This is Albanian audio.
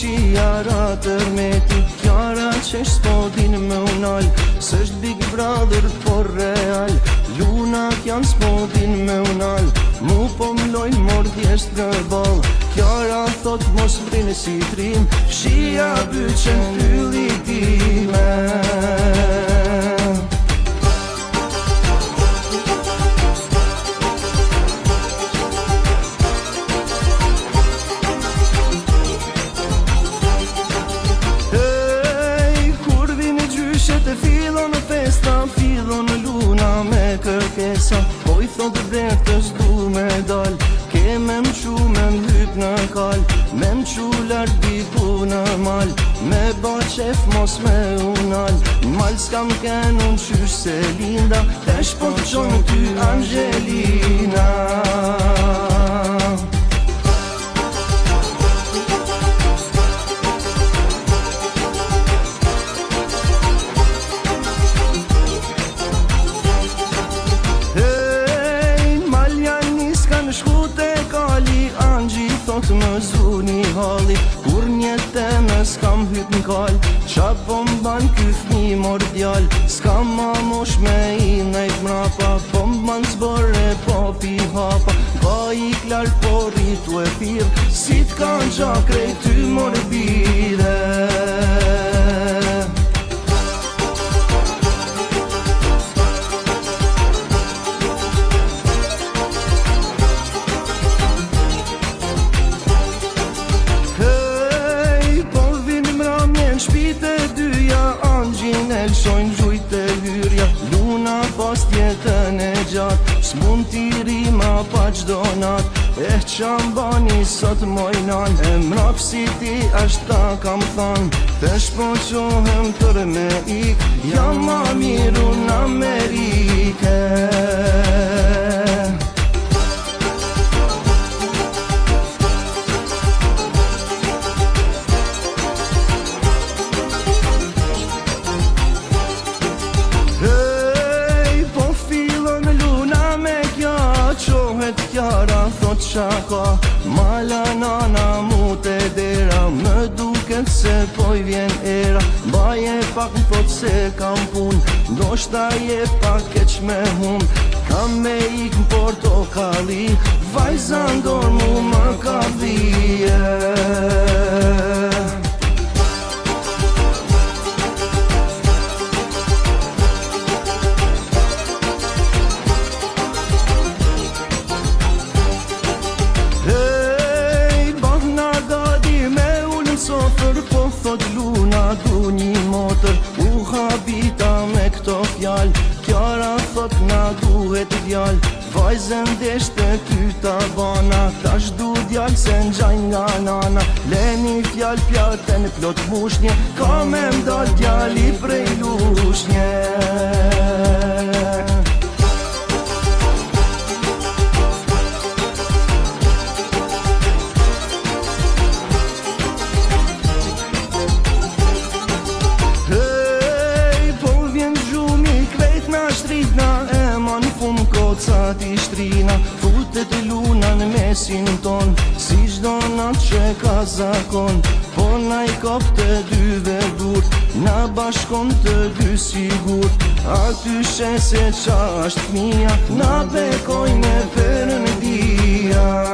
Kiara tërmeti, Kiara qesh s'podin me unal, s'është Big Brother por real, lunat janë s'podin me unal, mu po mlojnë mordjesht në ball. Kiara thot mos vrinë si trim, fshia byqen ylli time. Fillon luna me kërkesa, po i thot brektës du me dal, ke me m'qu me m'hyp në kal, me m'qu lart diku në mal, me ba qef mos me unal, mal s'kam ken unë qysh se linda, tesh po t'qon ty Angelina. Thot më zuni halli, kur njete me s'kam hyp n'kall, qa po m'ban ky fmi mor djall, s'kam ma mosh me i nejt mrapa, po m'ban zbore po pi hapa, ka i klar po rritu e thirr, si t'kan qa krejt ty mor bire. Elshojnë gjujt e hyrja, luna pas tjetën e gjatë, s'mund t'i rima pa qdo nat, qam bani sot mojnan, e mrap si ti ashtë ta kam than, tesh po qohem tër me ik, jam ma miru n'Amerike. Kiara thot shaka, mala nana mu te dera, më duket se po i vjen era, baje pak m'thot se kam pun, ndoshta je pak keq me hum, kam me ik n'Portokalli, vajza ndor mu më ka dhije. Po thot luna du një motër, u habita me këto fjall, Kiara thot na duhet djall, vajzen deshte ty ta bana, tash du djall se n'gjajn nga nana, leni fjall pjatën plot mushnje, ka me mdal djalli prej lushnje. Koca t'i shtrina, futet luna në mesin ton, si çdo nat që ka zakon, po na i kop të dyve durt, na bashkon të dy sigurt, aty she se qa është fmija, na bekojnë e përëndia.